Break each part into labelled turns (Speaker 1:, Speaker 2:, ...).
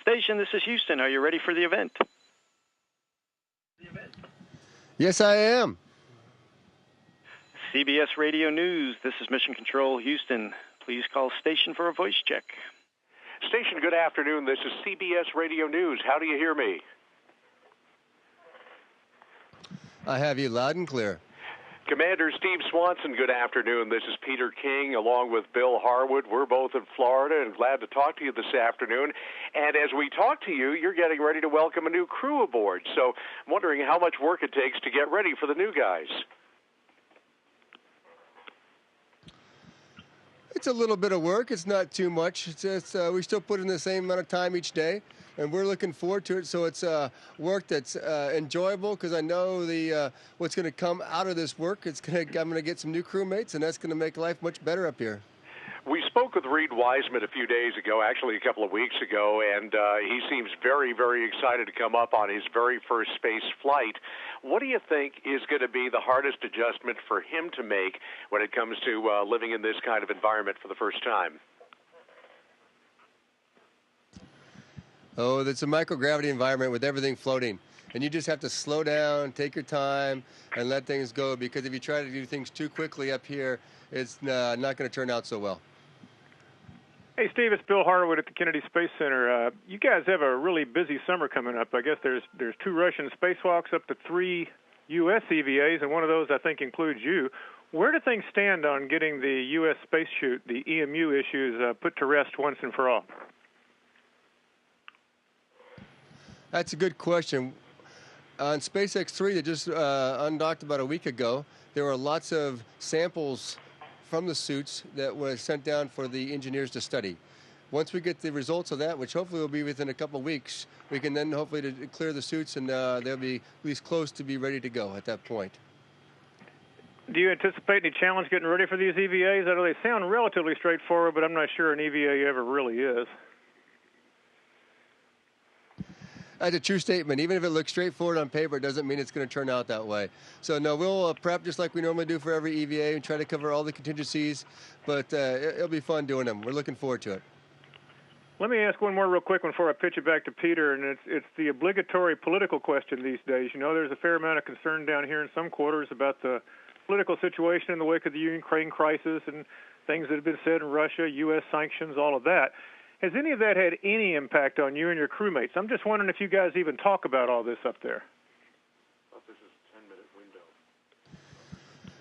Speaker 1: station. This is Houston. Are you ready for the event?
Speaker 2: Yes, I am.
Speaker 1: CBS Radio News. This is Mission Control, Houston. Please call station for a voice check.
Speaker 3: Station, good afternoon. This is CBS Radio News. How do you hear me?
Speaker 2: I have you loud and clear.
Speaker 3: Commander Steve Swanson, good afternoon. This is Peter King along with Bill Harwood. We're both in Florida and glad to talk to you this afternoon. And as we talk to you, you're getting ready to welcome a new crew aboard. So I'm wondering how much work it takes to get ready for the new guys.
Speaker 2: It's a little bit of work. It's not too much. It's just, we still put in the same amount of time each day, and we're looking forward to it. So it's work that's enjoyable because I know the what's going to come out of this work. I'm going to get some new crewmates, and that's going to make life much better up here.
Speaker 3: We spoke with Reed Wiseman a few days ago, actually a couple of weeks ago, and he seems very, very excited to come up on his very first space flight. What do you think is going to be the hardest adjustment for him to make when it comes to living in this kind of environment for the first time?
Speaker 2: Oh, it's a microgravity environment with everything floating. And you just have to slow down, take your time, and let things go, because if you try to do things too quickly up here, it's not going to turn out so well.
Speaker 4: Hey, Steve, it's Bill Harwood at the Kennedy Space Center. You guys have a really busy summer coming up. I guess there's 2 Russian spacewalks, up to 3 U.S. EVAs, and one of those I think includes you. Where do things stand on getting the U.S. space chute, the EMU issues, put to rest once and for all?
Speaker 2: That's a good question. On SpaceX 3 that just undocked about a week ago, there were lots of samples from the suits that were sent down for the engineers to study. Once we get the results of that, which hopefully will be within a couple of weeks, we can then hopefully clear the suits, and they'll be at least close to be ready to go at that point.
Speaker 4: Do you anticipate any challenge getting ready for these EVAs? I know they sound relatively straightforward, but I'm not sure an EVA ever really is.
Speaker 2: That's a true statement. Even if it looks straightforward on paper, it doesn't mean it's going to turn out that way. So, no, we'll prep just like we normally do for every EVA and try to cover all the contingencies, but it'll be fun doing them. We're looking forward to it.
Speaker 4: Let me ask one more real quick before I pitch it back to Peter, and it's the obligatory political question these days. You know, there's a fair amount of concern down here in some quarters about the political situation in the wake of the Ukraine crisis and things that have been said in Russia, U.S. sanctions, all of that. Has any of that had any impact on you and your crewmates? I'm just wondering if you guys even talk about all this up there.
Speaker 3: This is a 10-minute window.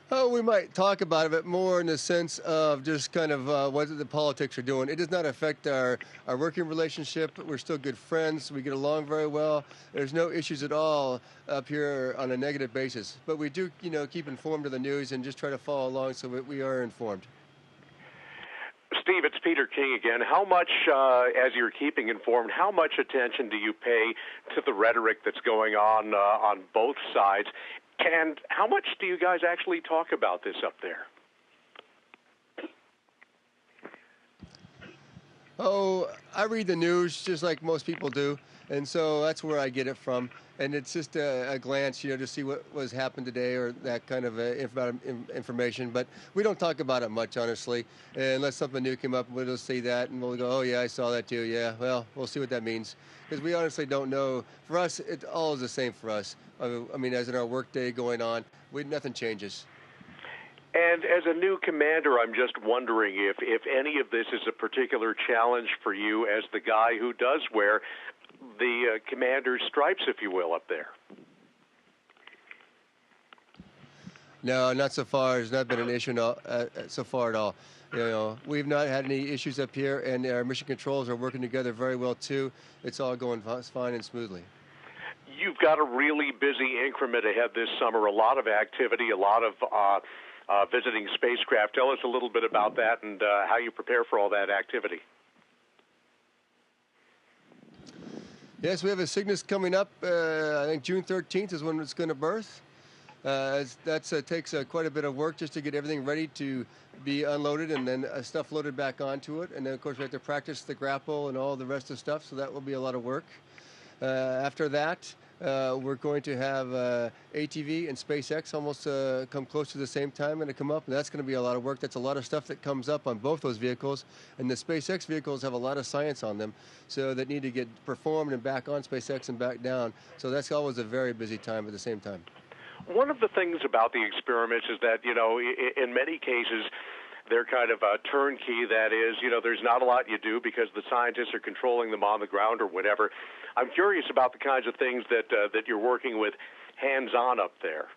Speaker 2: Oh, we might talk about it more in the sense of just kind of what the politics are doing. It does not affect our working relationship. We're still good friends. We get along very well. There's no issues at all up here on a negative basis. But we do, keep informed of the news and just try to follow along so that we are informed.
Speaker 3: Steve, it's Peter King again. How much, as you're keeping informed, how much attention do you pay to the rhetoric that's going on both sides? And how much do you guys actually talk about this up there?
Speaker 2: Oh, I read the news just like most people do, and so that's where I get it from. And it's just a glance, to see what was happened today or that kind of information. But we don't talk about it much, honestly, unless something new came up. We'll just see that, and we'll go, oh, yeah, I saw that too. Yeah, well, we'll see what that means. Because we honestly don't know. For us, it all is the same for us. I mean, as in our work day going on, nothing changes.
Speaker 3: And as a new commander, I'm just wondering if any of this is a particular challenge for you as the guy who does wear the commander's stripes, if you will, up there.
Speaker 2: No, not so far. It's not been an issue so far at all. We've not had any issues up here, and our mission controls are working together very well, too. It's all going fine and smoothly.
Speaker 3: You've got a really busy increment ahead this summer, a lot of activity, a lot of visiting spacecraft. Tell us a little bit about that and how you prepare for all that activity.
Speaker 2: Yes, we have a Cygnus coming up. I think June 13th is when it's going to berth. That takes quite a bit of work just to get everything ready to be unloaded and then stuff loaded back onto it. And then, of course, we have to practice the grapple and all the rest of the stuff, so that will be a lot of work. After that, we're going to have ATV and SpaceX almost come close to the same time and to come up, and that's going to be a lot of work. That's a lot of stuff that comes up on both those vehicles, and the SpaceX vehicles have a lot of science on them, so that need to get performed and back on SpaceX and back down. So that's always a very busy time at the same time.
Speaker 3: One of the things about the experiments is that, in many cases, they're kind of a turnkey. That is, there's not a lot you do because the scientists are controlling them on the ground or whatever. I'm curious about the kinds of things that you're working with hands-on up there.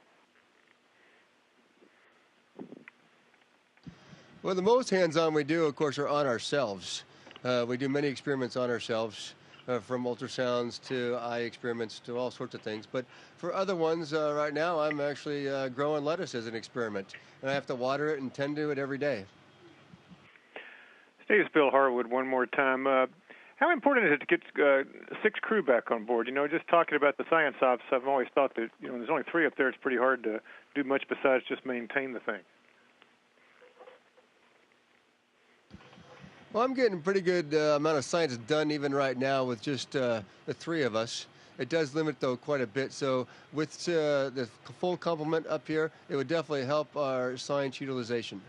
Speaker 2: Well, the most hands-on we do, of course, are on ourselves. We do many experiments on ourselves, from ultrasounds to eye experiments to all sorts of things. But for other ones, right now, I'm actually growing lettuce as an experiment, and I have to water it and tend to it every day.
Speaker 4: Hey, it's Bill Harwood one more time. How important is it to get 6 crew back on board? Just talking about the science ops, I've always thought that, there's only 3 up there. It's pretty hard to do much besides just maintain the thing.
Speaker 2: Well, I'm getting a pretty good amount of science done even right now with just the 3 of us. It does limit, though, quite a bit. So with the full complement up here, it would definitely help our science utilization.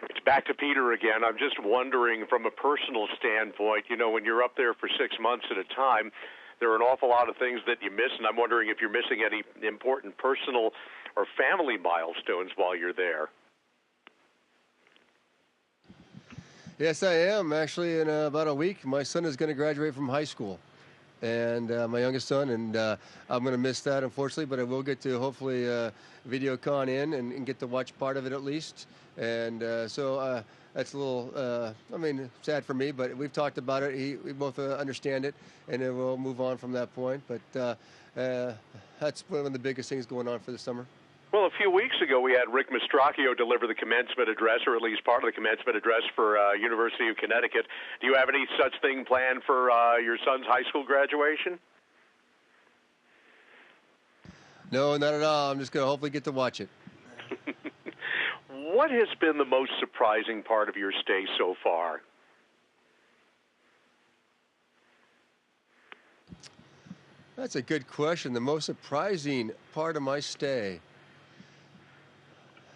Speaker 3: It's back to Peter again. I'm just wondering, from a personal standpoint, when you're up there for 6 months at a time, there are an awful lot of things that you miss, and I'm wondering if you're missing any important personal or family milestones while you're there.
Speaker 2: Yes, I am. Actually, in about a week, my son is going to graduate from high school, and my youngest son, and I'm going to miss that, unfortunately, but I will get to hopefully video con in and get to watch part of it at least. And so that's a little, sad for me, but we've talked about it. We both understand it, and then we'll move on from that point. But that's one of the biggest things going on for the summer.
Speaker 3: Well, a few weeks ago, we had Rick Mastracchio deliver the commencement address, or at least part of the commencement address for University of Connecticut. Do you have any such thing planned for your son's high school graduation?
Speaker 2: No, not at all. I'm just going to hopefully get to watch it.
Speaker 3: What has been the most surprising part of your stay so far?
Speaker 2: That's a good question. The most surprising part of my stay.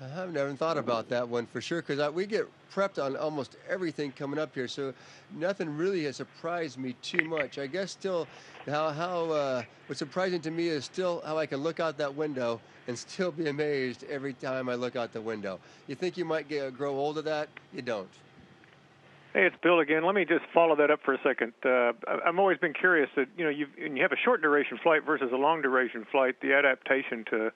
Speaker 2: I haven't even thought about that one for sure, because we get prepped on almost everything coming up here, so nothing really has surprised me too much. I guess still what's surprising to me is still how I can look out that window and still be amazed every time I look out the window. You think you might grow old of that? You don't.
Speaker 4: Hey, it's Bill again. Let me just follow that up for a second. I've always been curious that, you have a short duration flight versus a long duration flight, the adaptation to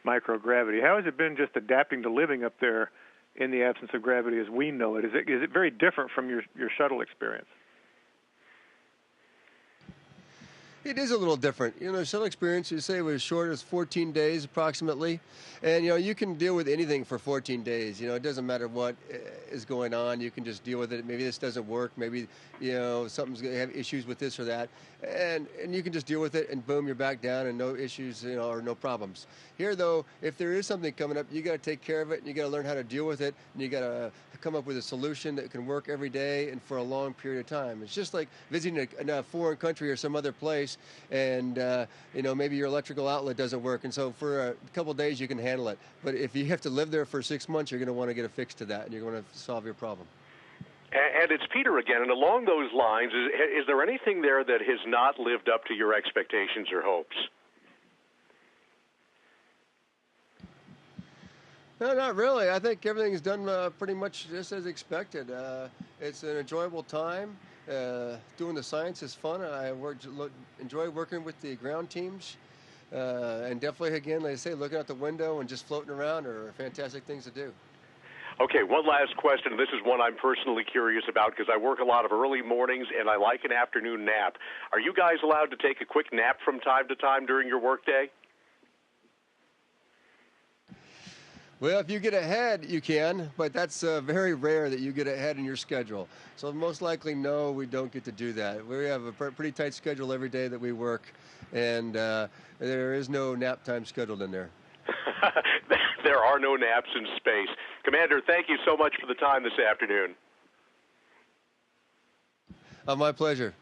Speaker 4: microgravity. How has it been just adapting to living up there in the absence of gravity as we know it? Is it very different from your shuttle experience?
Speaker 2: It is a little different. Shuttle experience, you say, was as short as 14 days approximately. And, you can deal with anything for 14 days. It doesn't matter what is going on. You can just deal with it. Maybe this doesn't work. Maybe, something's going to have issues with this or that. And you can just deal with it, and boom, you're back down and no issues, or no problems. Here, though, if there is something coming up, you got to take care of it, and you got to learn how to deal with it, and you got to come up with a solution that can work every day and for a long period of time. It's just like visiting a foreign country or some other place, and maybe your electrical outlet doesn't work, and so for a couple of days you can handle it. But if you have to live there for 6 months, you're going to want to get a fix to that, and you're going to solve your problem.
Speaker 3: And it's Peter again, and along those lines, is there anything there that has not lived up to your expectations or hopes?
Speaker 2: No, not really. I think everything's done pretty much just as expected. It's an enjoyable time. Doing the science is fun. I enjoy working with the ground teams. And definitely, again, like I say, looking out the window and just floating around are fantastic things to do.
Speaker 3: Okay, one last question. This is one I'm personally curious about because I work a lot of early mornings and I like an afternoon nap. Are you guys allowed to take a quick nap from time to time during your workday?
Speaker 2: Well, if you get ahead, you can, but that's very rare that you get ahead in your schedule. So most likely, no, we don't get to do that. We have a pretty tight schedule every day that we work, and there is no nap time scheduled in there.
Speaker 3: There are no naps in space. Commander, thank you so much for the time this afternoon.
Speaker 2: My pleasure.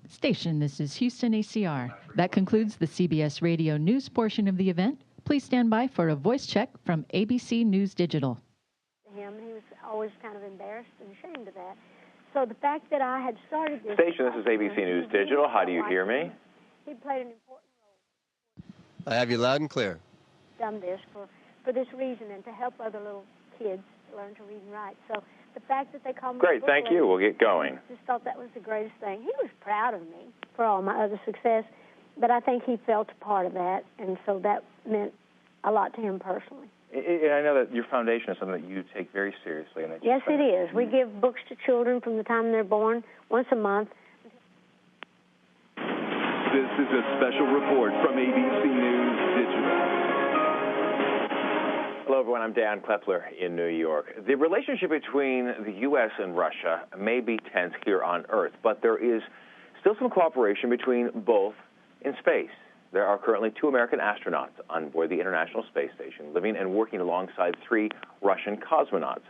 Speaker 5: Station, this is Houston ACR. That concludes the CBS Radio News portion of the event. Please stand by for a voice check from ABC News Digital.
Speaker 6: He was always kind of embarrassed and ashamed of that. So the fact that I had started this...
Speaker 7: Station, this is ABC News Digital. How do you hear me?
Speaker 6: He played an important role.
Speaker 2: I have you loud and clear.
Speaker 6: Done this for this reason and to help other little kids learn to read and write. So the fact that they called me...
Speaker 7: Great, thank you. We'll get going.
Speaker 6: Just thought that was the greatest thing. He was proud of me for all my other success, but I think he felt a part of that, and so that meant a lot to him personally.
Speaker 7: I know that your foundation is something that you take very seriously. And that
Speaker 6: yes, it is. We give books to children from the time they're born, once a month.
Speaker 8: This is a special report from ABC News Digital.
Speaker 7: Hello, everyone. I'm Dan Klepler in New York. The relationship between the U.S. and Russia may be tense here on Earth, but there is still some cooperation between both in space. There are currently 2 American astronauts on board the International Space Station, living and working alongside 3 Russian cosmonauts.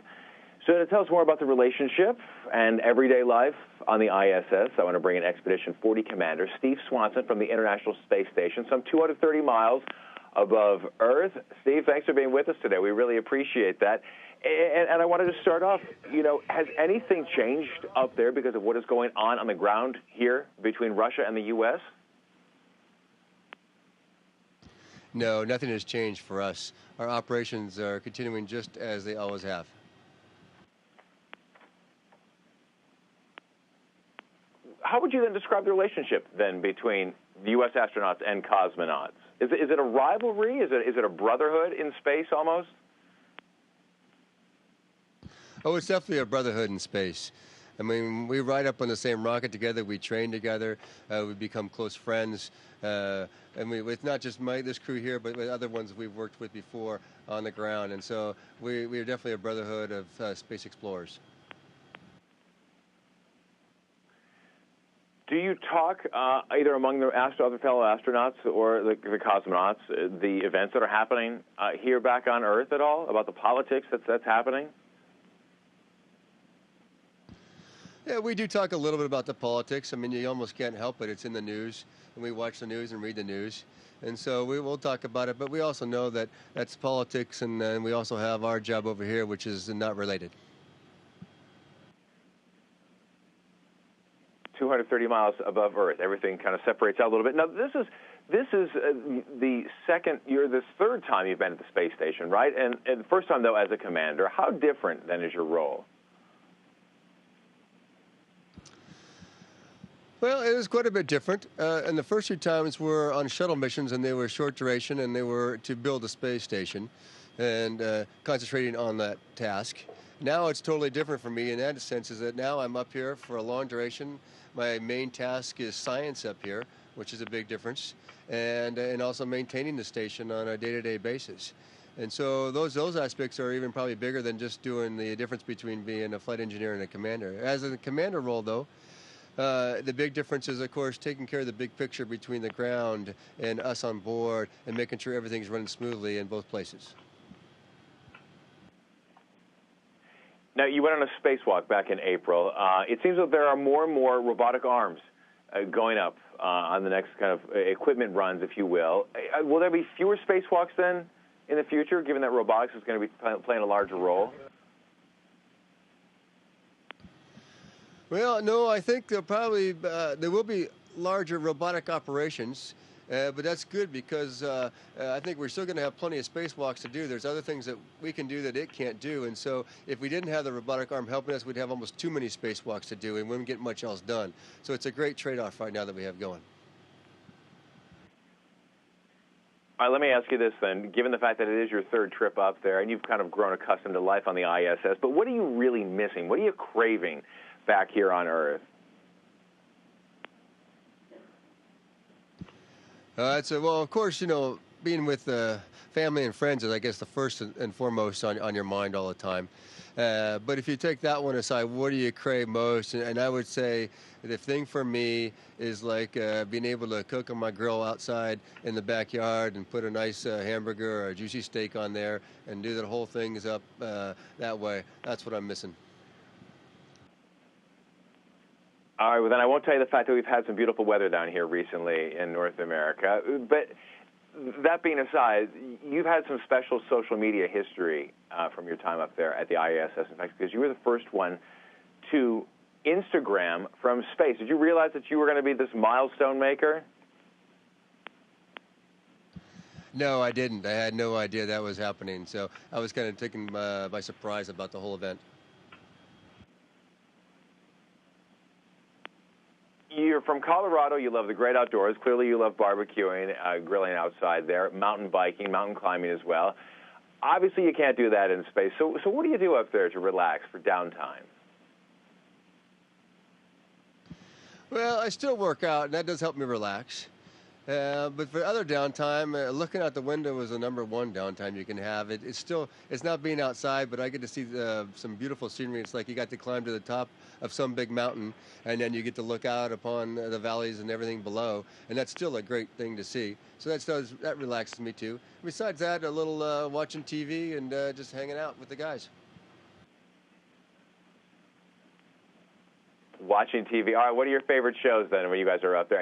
Speaker 7: So to tell us more about the relationship and everyday life on the ISS, I want to bring in Expedition 40 Commander Steve Swanson from the International Space Station, some 230 miles above Earth. Steve, thanks for being with us today. We really appreciate that. And I wanted to start off, has anything changed up there because of what is going on the ground here between Russia and the U.S.?
Speaker 2: No, nothing has changed for us. Our operations are continuing just as they always have.
Speaker 7: How would you then describe the relationship then between the U.S. astronauts and cosmonauts? Is it a rivalry? Is it a brotherhood in space almost?
Speaker 2: Oh, it's definitely a brotherhood in space. I mean, we ride up on the same rocket together. We train together. We become close friends. It's not just this crew here, but with other ones we've worked with before on the ground. And so we are definitely a brotherhood of space explorers.
Speaker 7: Do you talk either among the other fellow astronauts or the cosmonauts, the events that are happening here back on Earth at all, about the politics that's happening?
Speaker 2: Yeah, we do talk a little bit about the politics. I mean, you almost can't help it. It's in the news, and we watch the news and read the news. And so we will talk about it, but we also know that that's politics, and then we also have our job over here, which is not related.
Speaker 7: 230 miles above Earth. Everything kind of separates out a little bit. Now, this is the third time you've been at the space station, right? And the first time, though, as a commander. How different, then, is your role?
Speaker 2: Well, it was quite a bit different. And the first 2 times were on shuttle missions, and they were short duration, and they were to build a space station and concentrating on that task. Now it's totally different for me in that sense, is that now I'm up here for a long duration. My main task is science up here, which is a big difference, and also maintaining the station on a day-to-day basis. And so those aspects are even probably bigger than just doing the difference between being a flight engineer and a commander. As a commander role, though, the big difference is, of course, taking care of the big picture between the ground and us on board and making sure everything's running smoothly in both places.
Speaker 7: Now, you went on a spacewalk back in April. It seems that there are more and more robotic arms going up on the next kind of equipment runs, if you will. Will there be fewer spacewalks then in the future, given that robotics is going to be playing a larger role?
Speaker 2: Well, no, I think there will be larger robotic operations, but that's good because I think we're still going to have plenty of spacewalks to do. There's other things that we can do that it can't do, and so if we didn't have the robotic arm helping us, we'd have almost too many spacewalks to do, and we wouldn't get much else done. So it's a great trade-off right now that we have going.
Speaker 7: All right, let me ask you this then. Given the fact that it is your third trip up there, and you've kind of grown accustomed to life on the ISS, but what are you really missing? What are you craving back here on Earth?
Speaker 2: Well, of course, being with family and friends is, I guess, the first and foremost on your mind all the time. But if you take that one aside, what do you crave most? And I would say the thing for me is like being able to cook on my grill outside in the backyard and put a nice hamburger or a juicy steak on there and do the whole thing up that way. That's what I'm missing.
Speaker 7: All right, well, then I won't tell you the fact that we've had some beautiful weather down here recently in North America. But that being aside, you've had some special social media history from your time up there at the ISS, in fact, because you were the first one to Instagram from space. Did you realize that you were going to be this milestone maker?
Speaker 2: No, I didn't. I had no idea that was happening. So I was kind of taken by surprise about the whole event.
Speaker 7: You're from Colorado. You love the great outdoors. Clearly, you love barbecuing, grilling outside there, mountain biking, mountain climbing as well. Obviously, you can't do that in space. So what do you do up there to relax for downtime?
Speaker 2: Well, I still work out, and that does help me relax. But for other downtime, looking out the window is the number one downtime you can have. It's not being outside, but I get to see some beautiful scenery. It's like you got to climb to the top of some big mountain, and then you get to look out upon the valleys and everything below, and that's still a great thing to see. So that relaxes me too. Besides that, a little watching TV and just hanging out with the guys.
Speaker 7: Watching TV. All right, what are your favorite shows then when you guys are up there?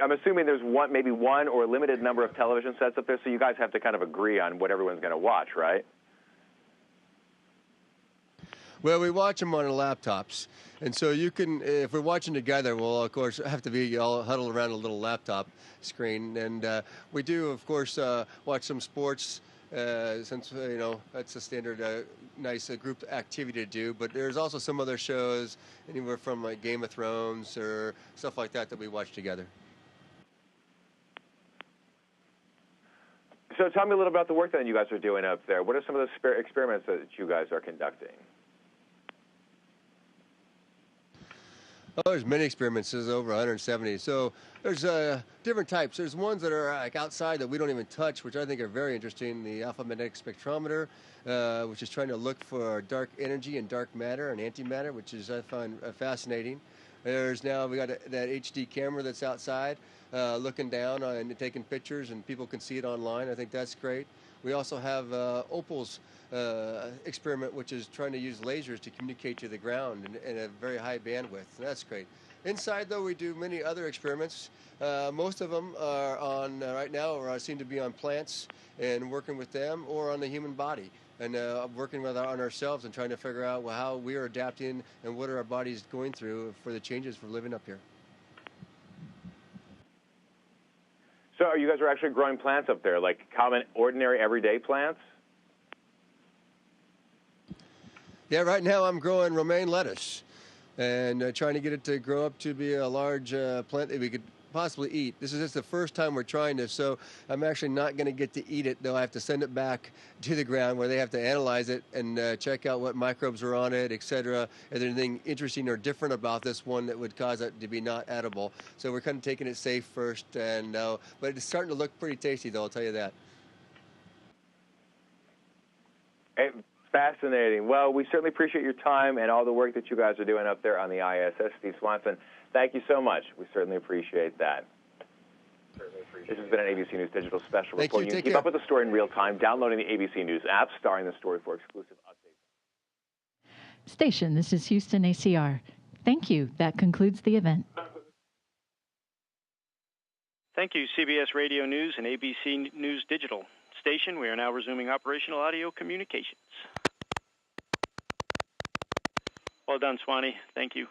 Speaker 7: I'm assuming there's maybe one or a limited number of television sets up there, so you guys have to kind of agree on what everyone's going to watch, right?
Speaker 2: Well, we watch them on our laptops, and so you can, if we're watching together, we'll of course have to be all huddled around a little laptop screen, and we do, of course, watch some sports. Since that's a standard nice group activity to do, but there's also some other shows, anywhere from like Game of Thrones or stuff like that we watch together.
Speaker 7: So tell me a little about the work that you guys are doing up there. What are some of the experiments that you guys are conducting?
Speaker 2: Oh, there's many experiments. There's over 170. So there's different types. There's ones that are like outside that we don't even touch, which I think are very interesting. The alpha magnetic spectrometer, which is trying to look for dark energy and dark matter and antimatter, which is I find fascinating. We got that HD camera that's outside, looking down and taking pictures, and people can see it online. I think that's great. We also have Opal's experiment, which is trying to use lasers to communicate to the ground in a very high bandwidth. That's great. Inside, though, we do many other experiments. Most of them are on, right now, or seem to be on plants and working with them, or on the human body, and working on ourselves and trying to figure out how we are adapting and what are our bodies going through for the changes for living up here.
Speaker 7: So you guys are actually growing plants up there, like common, ordinary, everyday plants?
Speaker 2: Yeah, right now I'm growing romaine lettuce and trying to get it to grow up to be a large plant that we could possibly eat. This is just the first time we're trying this, so I'm actually not going to get to eat it, though I have to send it back to the ground where they have to analyze it and check out what microbes are on it, etc. Is there anything interesting or different about this one that would cause it to be not edible? So we're kind of taking it safe first, and but it's starting to look pretty tasty, though, I'll tell you that.
Speaker 7: Hey, fascinating. Well, we certainly appreciate your time and all the work that you guys are doing up there on the ISS. Steve Swanson, thank you so much. We certainly appreciate that. This has been an ABC News Digital Special Report. You can keep up with the story in real time, downloading the ABC News app, starring the story for exclusive updates.
Speaker 5: Station, this is Houston ACR. Thank you. That concludes the event.
Speaker 1: Thank you, CBS Radio News and ABC News Digital. Station, we are now resuming operational audio communications. Well done, Swanee. Thank you.